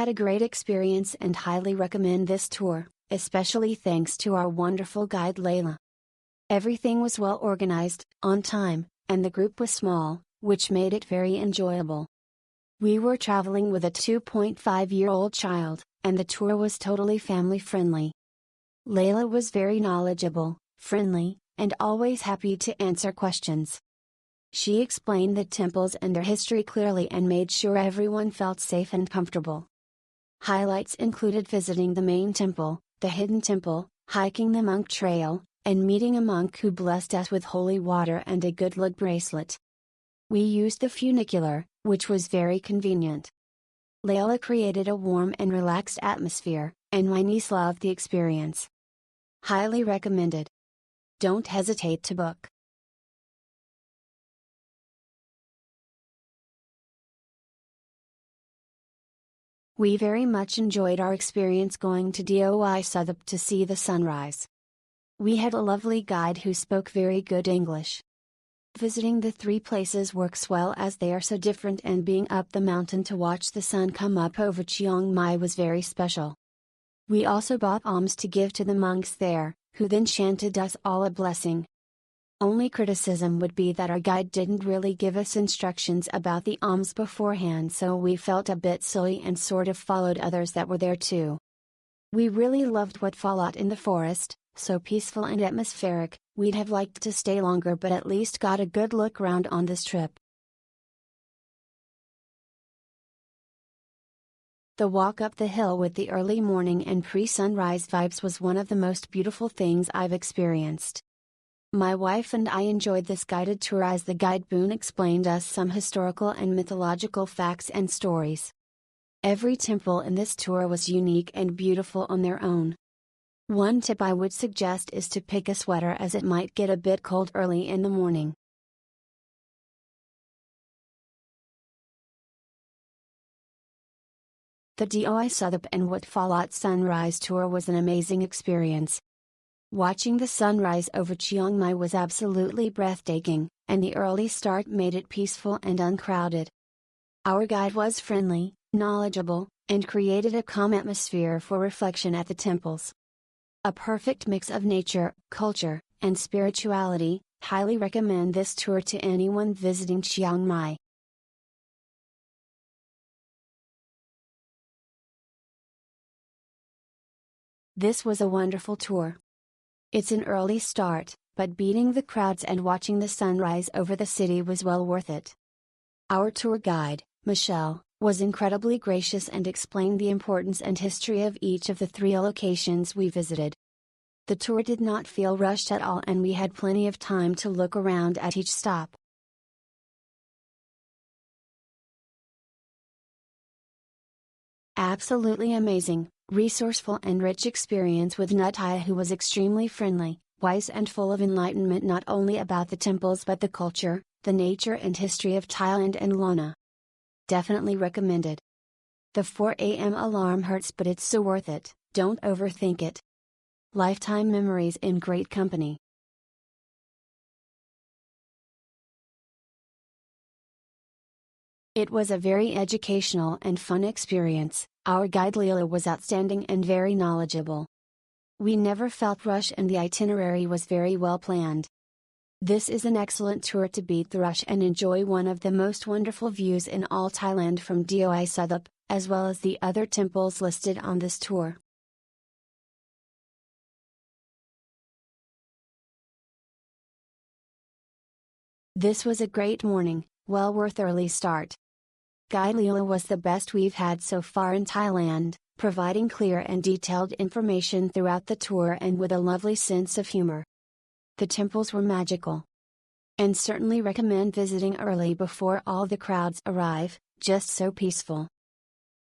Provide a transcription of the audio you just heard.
had a great experience and highly recommend this tour, especially thanks to our wonderful guide Layla. Everything was well organized, on time, and the group was small, which made it very enjoyable. We were traveling with a 2.5-year-old child, and the tour was totally family friendly. Layla was very knowledgeable, friendly, and always happy to answer questions. She explained the temples and their history clearly and made sure everyone felt safe and comfortable. Highlights included visiting the main temple, the hidden temple, hiking the monk trail, and meeting a monk who blessed us with holy water and a good luck bracelet. We used the funicular, which was very convenient. Layla created a warm and relaxed atmosphere, and my niece loved the experience. Highly recommended. Don't hesitate to book. We very much enjoyed our experience going to Doi Suthep to see the sunrise. We had a lovely guide who spoke very good English. Visiting the three places works well as they are so different, and being up the mountain to watch the sun come up over Chiang Mai was very special. We also bought alms to give to the monks there, who then chanted us all a blessing. Only criticism would be that our guide didn't really give us instructions about the alms beforehand, so we felt a bit silly and sort of followed others that were there too. We really loved Wat Pha Lat in the forest, so peaceful and atmospheric. We'd have liked to stay longer but at least got a good look round on this trip. The walk up the hill with the early morning and pre-sunrise vibes was one of the most beautiful things I've experienced. My wife and I enjoyed this guided tour as the guide Boone explained us some historical and mythological facts and stories. Every temple in this tour was unique and beautiful on their own. One tip I would suggest is to pick a sweater as it might get a bit cold early in the morning. The Doi Suthep and Wat Pha Lat sunrise tour was an amazing experience. Watching the sunrise over Chiang Mai was absolutely breathtaking, and the early start made it peaceful and uncrowded. Our guide was friendly, knowledgeable, and created a calm atmosphere for reflection at the temples. A perfect mix of nature, culture, and spirituality. Highly recommend this tour to anyone visiting Chiang Mai. This was a wonderful tour. It's an early start, but beating the crowds and watching the sunrise over the city was well worth it. Our tour guide, Michelle, was incredibly gracious and explained the importance and history of each of the three locations we visited. The tour did not feel rushed at all, and we had plenty of time to look around at each stop. Absolutely amazing, resourceful and rich experience with Nuttaya, who was extremely friendly, wise and full of enlightenment not only about the temples but the culture, the nature and history of Thailand and Lona. Definitely recommended. The 4 a.m. alarm hurts, but it's so worth it. Don't overthink it. Lifetime memories in great company. It was a very educational and fun experience. Our guide Leela was outstanding and very knowledgeable. We never felt rushed and the itinerary was very well planned. This is an excellent tour to beat the rush and enjoy one of the most wonderful views in all Thailand from Doi Suthep, as well as the other temples listed on this tour. This was a great morning, well worth early start. Guide Leela was the best we've had so far in Thailand, providing clear and detailed information throughout the tour and with a lovely sense of humor. The temples were magical. And certainly recommend visiting early before all the crowds arrive, just so peaceful.